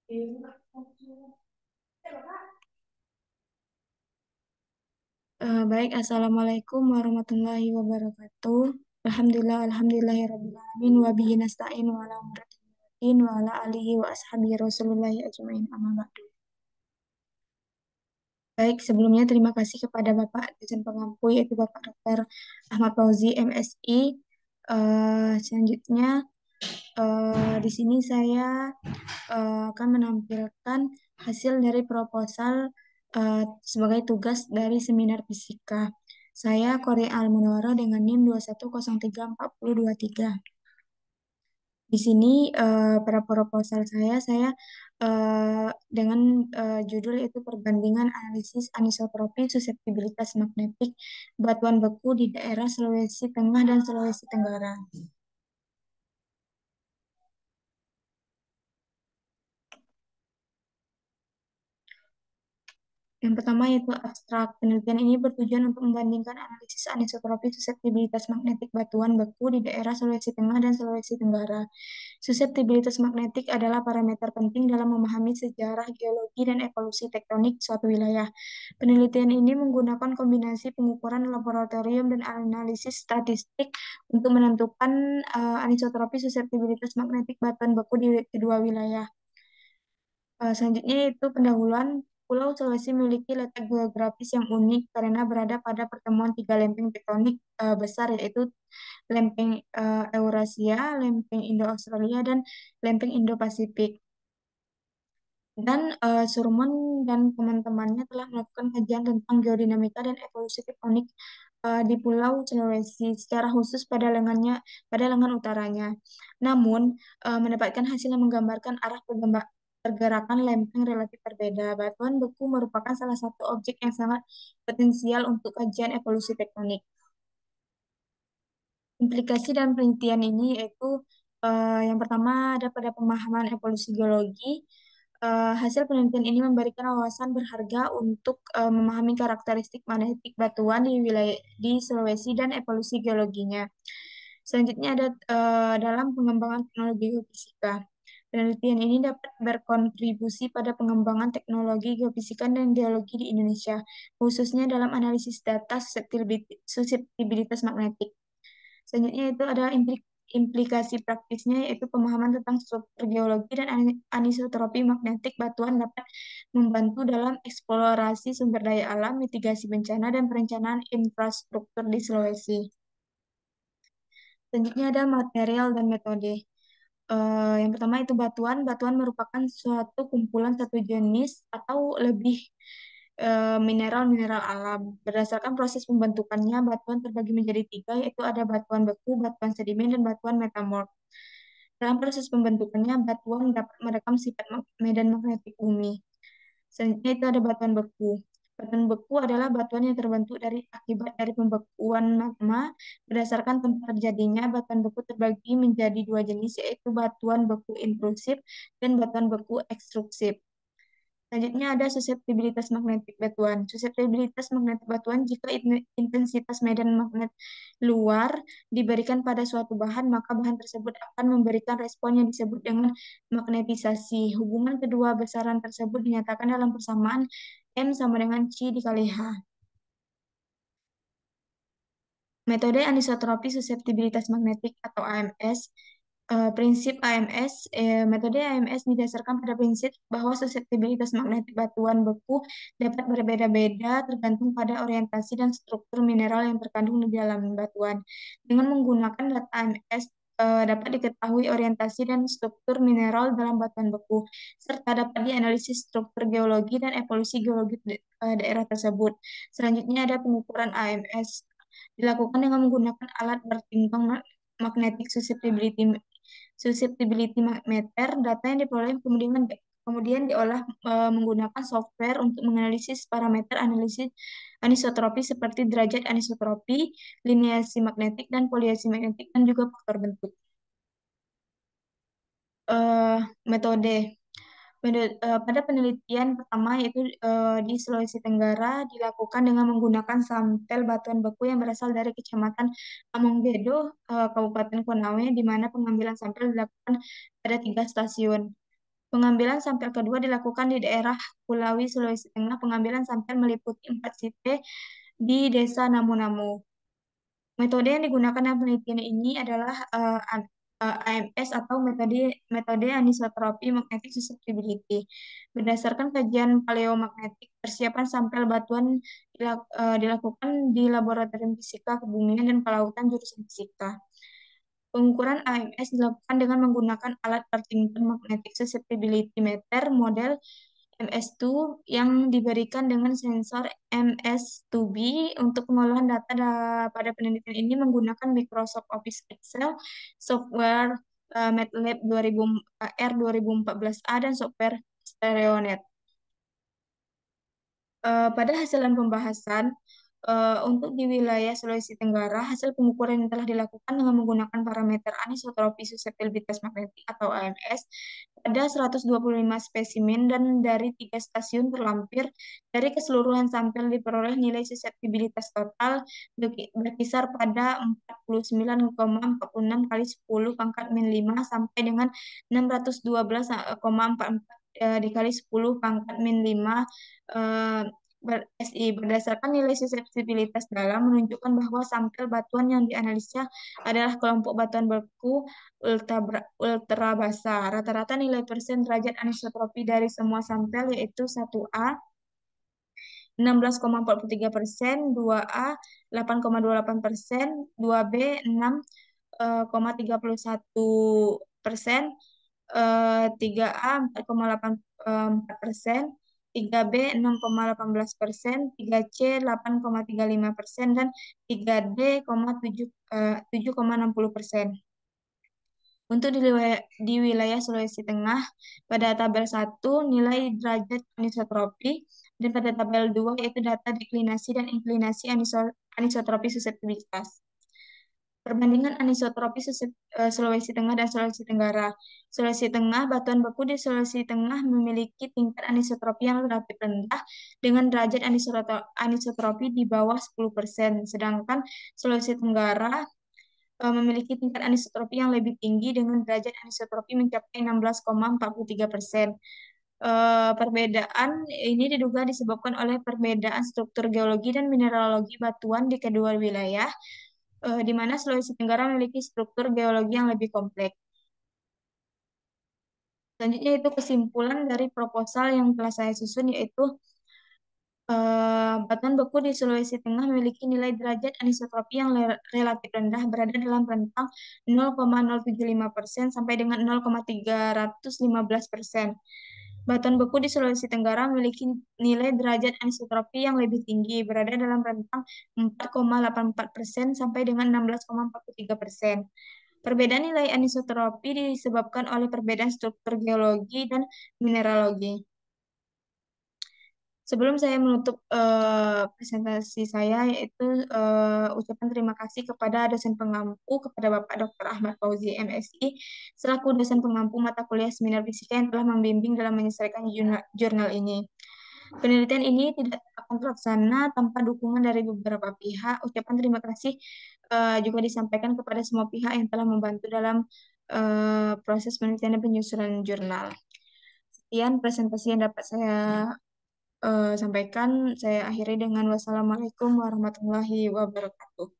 Baik, Assalamualaikum warahmatullahi wabarakatuh. Alhamdulillahirrabbilalamin. Wa bihi nasta'in wa ala umratin wa ala alihi wa ashabihi rasulillahi ajma'in amma ba'du. Baik, sebelumnya terima kasih kepada Bapak dosen pengampu yaitu Bapak Dr. Ahmad Fauzi, MSI. Selanjutnya, di sini saya akan menampilkan hasil dari proposal sebagai tugas dari seminar fisika. Saya Korea Almunawara dengan NIM 21034023. Di sini pada proposal saya dengan judul itu perbandingan analisis anisotropi suseptibilitas magnetik batuan beku di daerah Sulawesi Tengah dan Sulawesi Tenggara. Yang pertama yaitu abstrak. Penelitian ini bertujuan untuk membandingkan analisis anisotropi suseptibilitas magnetik batuan beku di daerah Sulawesi Tengah dan Sulawesi Tenggara. Suseptibilitas magnetik adalah parameter penting dalam memahami sejarah, geologi, dan evolusi tektonik suatu wilayah. Penelitian ini menggunakan kombinasi pengukuran laboratorium dan analisis statistik untuk menentukan anisotropi suseptibilitas magnetik batuan beku di kedua wilayah. Selanjutnya yaitu pendahuluan. Pulau Sulawesi memiliki letak geografis yang unik karena berada pada pertemuan tiga lempeng tektonik besar, yaitu lempeng Eurasia, lempeng Indo-Australia, dan lempeng Indo-Pasifik. Dan Surmon dan teman-temannya telah melakukan kajian tentang geodinamika dan evolusi tektonik di Pulau Sulawesi, secara khusus pada lengan utaranya. Namun, mendapatkan hasil yang menggambarkan arah pergerakan lempeng relatif berbeda. Batuan beku merupakan salah satu objek yang sangat potensial untuk kajian evolusi tektonik. Implikasi dan penelitian ini yaitu yang pertama ada pada pemahaman evolusi geologi. Hasil penelitian ini memberikan wawasan berharga untuk memahami karakteristik magnetik batuan di wilayah di Sulawesi dan evolusi geologinya. Selanjutnya ada dalam pengembangan teknologi geofisika. Penelitian ini dapat berkontribusi pada pengembangan teknologi geofisika dan geologi di Indonesia, khususnya dalam analisis data susceptibilitas magnetik. Selanjutnya itu ada implikasi praktisnya, yaitu pemahaman tentang struktur geologi dan anisotropi magnetik batuan dapat membantu dalam eksplorasi sumber daya alam, mitigasi bencana, dan perencanaan infrastruktur di Sulawesi. Selanjutnya ada material dan metode. Yang pertama itu batuan. Batuan merupakan suatu kumpulan satu jenis atau lebih mineral-mineral alam. Berdasarkan proses pembentukannya, batuan terbagi menjadi tiga, yaitu ada batuan beku, batuan sedimen, dan batuan metamorf. Dalam proses pembentukannya, batuan dapat merekam sifat medan magnetik bumi. Selanjutnya itu ada batuan beku. Batuan beku adalah batuan yang terbentuk akibat dari pembekuan magma. Berdasarkan tempat terjadinya, batuan beku terbagi menjadi dua jenis, yaitu batuan beku intrusif dan batuan beku ekstrusif. Selanjutnya ada suseptibilitas magnetik batuan. Suseptibilitas magnetik batuan jika intensitas medan magnet luar diberikan pada suatu bahan, maka bahan tersebut akan memberikan respon yang disebut dengan magnetisasi. Hubungan kedua besaran tersebut dinyatakan dalam persamaan M sama dengan C dikali H. Metode anisotropi suseptibilitas magnetik atau AMS. Prinsip AMS, metode AMS didasarkan pada prinsip bahwa suseptibilitas magnetik batuan beku dapat berbeda-beda tergantung pada orientasi dan struktur mineral yang terkandung di dalam batuan. Dengan menggunakan data AMS, dapat diketahui orientasi dan struktur mineral dalam batuan beku, serta dapat dianalisis struktur geologi dan evolusi geologi daerah tersebut. Selanjutnya ada pengukuran AMS. Dilakukan dengan menggunakan alat bertimbang magnetic susceptibility meter. Data yang diperoleh kemudian diolah menggunakan software untuk menganalisis parameter analisis anisotropi seperti derajat anisotropi, lineasi magnetik, dan poliasi magnetik, dan juga faktor bentuk. Eh, Metode. Pada penelitian pertama yaitu di Sulawesi Tenggara dilakukan dengan menggunakan sampel batuan beku yang berasal dari Kecamatan Amonggedo, Kabupaten Konawe, di mana pengambilan sampel dilakukan pada tiga stasiun. Pengambilan sampel kedua dilakukan di daerah Kulawi, Sulawesi Tengah. Pengambilan sampel meliputi 4 site di Desa Namu-Namu. Metode yang digunakan dalam penelitian ini adalah AMS atau metode metode anisotropi magnetic susceptibility. Berdasarkan kajian paleomagnetik, persiapan sampel batuan dilakukan di Laboratorium Fisika Kebumian dan Kelautan jurusan Fisika. Pengukuran AMS dilakukan dengan menggunakan alat Partington Magnetic Susceptibility Meter model MS2 yang diberikan dengan sensor MS2B. Untuk pengolahan data pada penelitian ini menggunakan Microsoft Office Excel, software MATLAB 2000, R2014A, dan software StereoNet. Pada hasil pembahasan, untuk di wilayah Sulawesi Tenggara, hasil pengukuran yang telah dilakukan dengan menggunakan parameter anisotropi susceptibilitas magnetik atau AMS pada 125 spesimen dan dari 3 stasiun terlampir. Dari keseluruhan sampel diperoleh nilai susceptibilitas total berkisar pada 49,46 kali 10 pangkat min 5 sampai dengan 612,44 dikali 10 pangkat min 5 SI. Berdasarkan nilai susceptibilitas dalam menunjukkan bahwa sampel batuan yang dianalisa adalah kelompok batuan beku ultra basah. Rata-rata nilai persen derajat anisotropi dari semua sampel yaitu 1A 16,43%, 2A 8,28%, 2B 6,31%, 3A 4,84%, 3B 6,18%, 3C 8,35%, dan 3D 7,60%. Untuk di wilayah Sulawesi Tengah, pada tabel 1 nilai derajat anisotropi, dan pada tabel 2 yaitu data deklinasi dan inklinasi anisotropi susceptibilitas. Perbandingan anisotropi Sulawesi Tengah dan Sulawesi Tenggara. Sulawesi Tengah, batuan beku di Sulawesi Tengah memiliki tingkat anisotropi yang relatif rendah dengan derajat anisotropi di bawah 10%, sedangkan Sulawesi Tenggara memiliki tingkat anisotropi yang lebih tinggi dengan derajat anisotropi mencapai 16,43%. Perbedaan ini diduga disebabkan oleh perbedaan struktur geologi dan mineralogi batuan di kedua wilayah, di mana Sulawesi Tenggara memiliki struktur geologi yang lebih kompleks. Selanjutnya itu kesimpulan dari proposal yang telah saya susun, yaitu batuan beku di Sulawesi Tengah memiliki nilai derajat anisotropi yang relatif rendah, berada dalam rentang 0,075% sampai dengan 0,315%. Batuan beku di Sulawesi Tenggara memiliki nilai derajat anisotropi yang lebih tinggi, berada dalam rentang 4,84% sampai dengan 16,43%. Perbedaan nilai anisotropi disebabkan oleh perbedaan struktur geologi dan mineralogi. Sebelum saya menutup presentasi saya, yaitu ucapan terima kasih kepada dosen pengampu, kepada Bapak Dr. Ahmad Fauzi, MSI, selaku dosen pengampu mata kuliah seminar fisika yang telah membimbing dalam menyelesaikan jurnal ini. Penelitian ini tidak akan terlaksana tanpa dukungan dari beberapa pihak. Ucapan terima kasih juga disampaikan kepada semua pihak yang telah membantu dalam proses penelitian dan penyusunan jurnal. Sekian presentasi yang dapat saya sampaikan. Saya akhiri dengan wassalamualaikum warahmatullahi wabarakatuh.